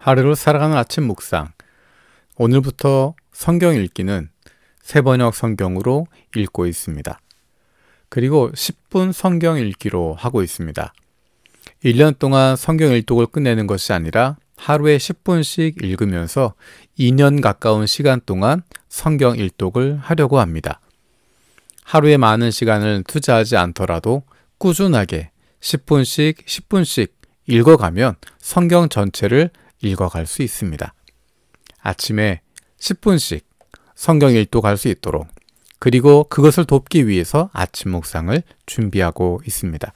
하루를 살아가는 아침 묵상. 오늘부터 성경 읽기는 새번역 성경으로 읽고 있습니다. 그리고 10분 성경 읽기로 하고 있습니다. 1년 동안 성경 일독을 끝내는 것이 아니라 하루에 10분씩 읽으면서 2년 가까운 시간 동안 성경 일독을 하려고 합니다. 하루에 많은 시간을 투자하지 않더라도 꾸준하게 10분씩 읽어가면 성경 전체를 읽어갈 수 있습니다. 아침에 10분씩 성경 일독할 수 있도록, 그리고 그것을 돕기 위해서 아침 묵상을 준비하고 있습니다.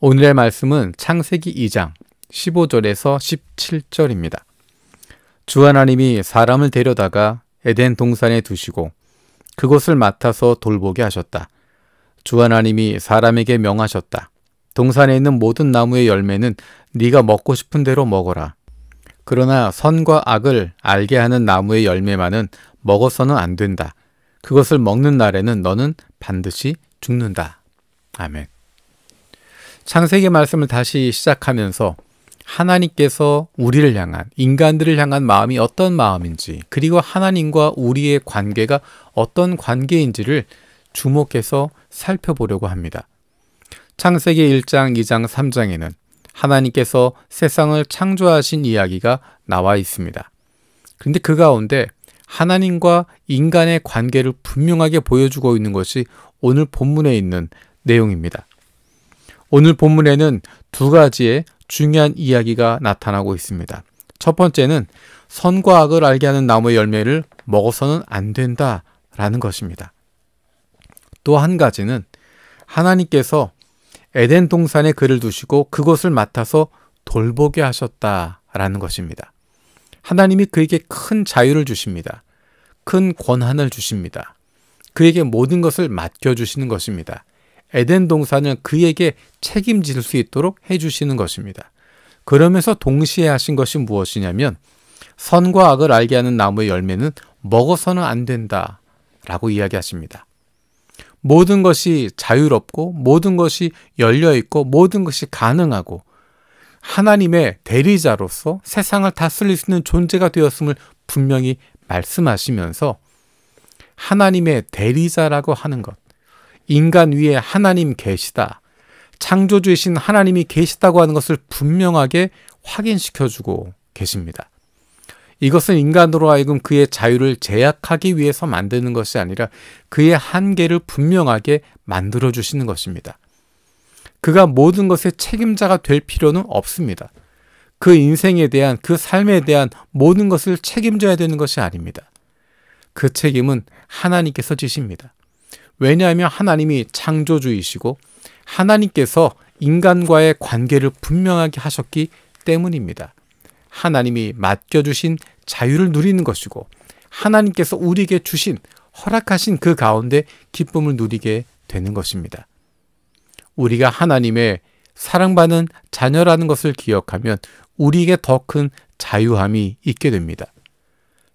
오늘의 말씀은 창세기 2장 15절에서 17절입니다. 주 하나님이 사람을 데려다가 에덴 동산에 두시고 그곳을 맡아서 돌보게 하셨다. 주 하나님이 사람에게 명하셨다. 동산에 있는 모든 나무의 열매는 네가 먹고 싶은 대로 먹어라. 그러나 선과 악을 알게 하는 나무의 열매만은 먹어서는 안 된다. 그것을 먹는 날에는 너는 반드시 죽는다. 아멘. 창세기 말씀을 다시 시작하면서 하나님께서 우리를 향한, 인간들을 향한 마음이 어떤 마음인지, 그리고 하나님과 우리의 관계가 어떤 관계인지를 주목해서 살펴보려고 합니다. 창세기 1장, 2장, 3장에는 하나님께서 세상을 창조하신 이야기가 나와 있습니다. 그런데 그 가운데 하나님과 인간의 관계를 분명하게 보여주고 있는 것이 오늘 본문에 있는 내용입니다. 오늘 본문에는 두 가지의 중요한 이야기가 나타나고 있습니다. 첫 번째는 선과 악을 알게 하는 나무의 열매를 먹어서는 안 된다라는 것입니다. 또 한 가지는 하나님께서 에덴 동산에 그를 두시고 그곳을 맡아서 돌보게 하셨다라는 것입니다. 하나님이 그에게 큰 자유를 주십니다. 큰 권한을 주십니다. 그에게 모든 것을 맡겨주시는 것입니다. 에덴 동산을 그에게 책임질 수 있도록 해주시는 것입니다. 그러면서 동시에 하신 것이 무엇이냐면 선과 악을 알게 하는 나무의 열매는 먹어서는 안 된다라고 이야기하십니다. 모든 것이 자유롭고 모든 것이 열려있고 모든 것이 가능하고 하나님의 대리자로서 세상을 다스릴 수 있는 존재가 되었음을 분명히 말씀하시면서 하나님의 대리자라고 하는 것, 인간 위에 하나님 계시다, 창조주이신 하나님이 계시다고 하는 것을 분명하게 확인시켜주고 계십니다. 이것은 인간으로 하여금 그의 자유를 제약하기 위해서 만드는 것이 아니라 그의 한계를 분명하게 만들어주시는 것입니다. 그가 모든 것의 책임자가 될 필요는 없습니다. 그 인생에 대한, 그 삶에 대한 모든 것을 책임져야 되는 것이 아닙니다. 그 책임은 하나님께서 지십니다. 왜냐하면 하나님이 창조주이시고 하나님께서 인간과의 관계를 분명하게 하셨기 때문입니다. 하나님이 맡겨주신 자유를 누리는 것이고 하나님께서 우리에게 주신, 허락하신 그 가운데 기쁨을 누리게 되는 것입니다. 우리가 하나님의 사랑받는 자녀라는 것을 기억하면 우리에게 더 큰 자유함이 있게 됩니다.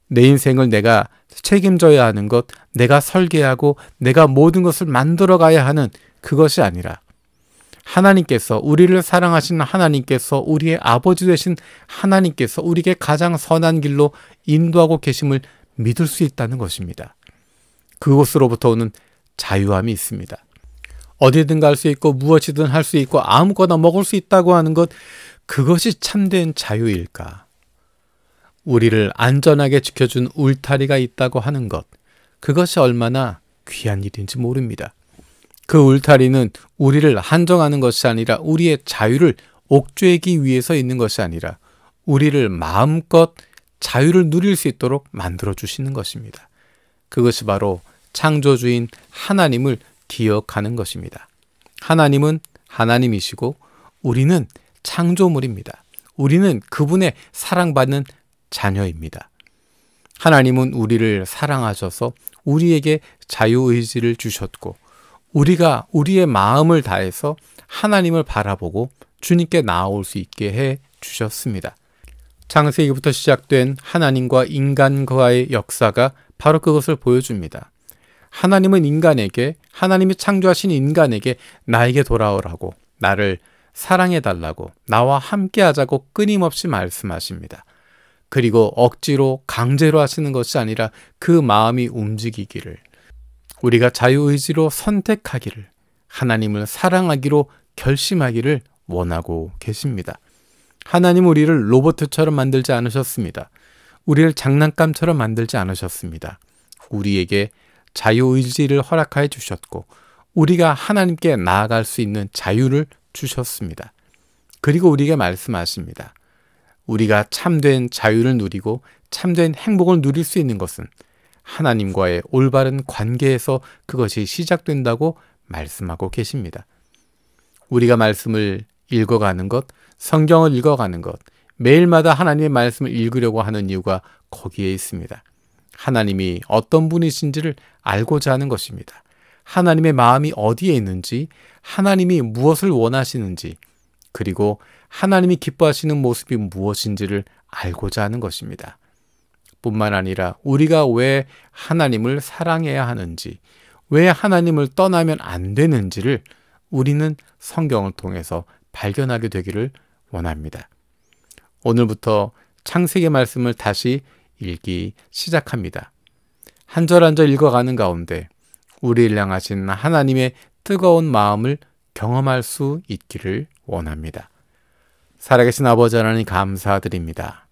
내 인생을 내가 책임져야 하는 것, 내가 설계하고 내가 모든 것을 만들어가야 하는 그것이 아니라 하나님께서, 우리를 사랑하시는 하나님께서, 우리의 아버지 되신 하나님께서 우리에게 가장 선한 길로 인도하고 계심을 믿을 수 있다는 것입니다. 그곳으로부터 오는 자유함이 있습니다. 어디든 갈 수 있고 무엇이든 할 수 있고 아무거나 먹을 수 있다고 하는 것, 그것이 참된 자유일까? 우리를 안전하게 지켜준 울타리가 있다고 하는 것, 그것이 얼마나 귀한 일인지 모릅니다. 그 울타리는 우리를 한정하는 것이 아니라 우리의 자유를 옥죄기 위해서 있는 것이 아니라 우리를 마음껏 자유를 누릴 수 있도록 만들어주시는 것입니다. 그것이 바로 창조주인 하나님을 기억하는 것입니다. 하나님은 하나님이시고 우리는 창조물입니다. 우리는 그분의 사랑받는 자녀입니다. 하나님은 우리를 사랑하셔서 우리에게 자유의지를 주셨고 우리가 우리의 마음을 다해서 하나님을 바라보고 주님께 나아올 수 있게 해 주셨습니다. 창세기부터 시작된 하나님과 인간과의 역사가 바로 그것을 보여줍니다. 하나님은 인간에게, 하나님이 창조하신 인간에게 나에게 돌아오라고, 나를 사랑해달라고, 나와 함께하자고 끊임없이 말씀하십니다. 그리고 억지로 강제로 하시는 것이 아니라 그 마음이 움직이기를, 우리가 자유의지로 선택하기를, 하나님을 사랑하기로 결심하기를 원하고 계십니다. 하나님 우리를 로봇처럼 만들지 않으셨습니다. 우리를 장난감처럼 만들지 않으셨습니다. 우리에게 자유의지를 허락하여 주셨고 우리가 하나님께 나아갈 수 있는 자유를 주셨습니다. 그리고 우리에게 말씀하십니다. 우리가 참된 자유를 누리고 참된 행복을 누릴 수 있는 것은 하나님과의 올바른 관계에서 그것이 시작된다고 말씀하고 계십니다. 우리가 말씀을 읽어가는 것, 성경을 읽어가는 것, 매일마다 하나님의 말씀을 읽으려고 하는 이유가 거기에 있습니다. 하나님이 어떤 분이신지를 알고자 하는 것입니다. 하나님의 마음이 어디에 있는지, 하나님이 무엇을 원하시는지, 그리고 하나님이 기뻐하시는 모습이 무엇인지를 알고자 하는 것입니다. 뿐만 아니라 우리가 왜 하나님을 사랑해야 하는지, 왜 하나님을 떠나면 안 되는지를 우리는 성경을 통해서 발견하게 되기를 원합니다. 오늘부터 창세기 말씀을 다시 읽기 시작합니다. 한 절 한 절 읽어가는 가운데 우리를 향하신 하나님의 뜨거운 마음을 경험할 수 있기를 원합니다. 살아계신 아버지 하나님 감사드립니다.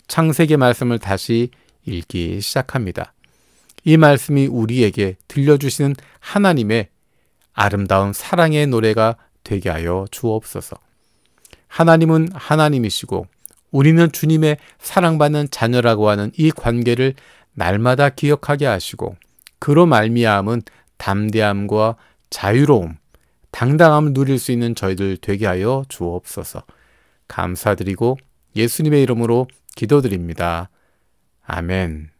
창세기 말씀을 다시 읽기 시작합니다. 이 말씀이 우리에게 들려주시는 하나님의 아름다운 사랑의 노래가 되게 하여 주옵소서. 하나님은 하나님이시고 우리는 주님의 사랑받는 자녀라고 하는 이 관계를 날마다 기억하게 하시고 그로 말미암은 담대함과 자유로움, 당당함을 누릴 수 있는 저희들 되게 하여 주옵소서. 감사드리고 예수님의 이름으로 기도드립니다. 아멘.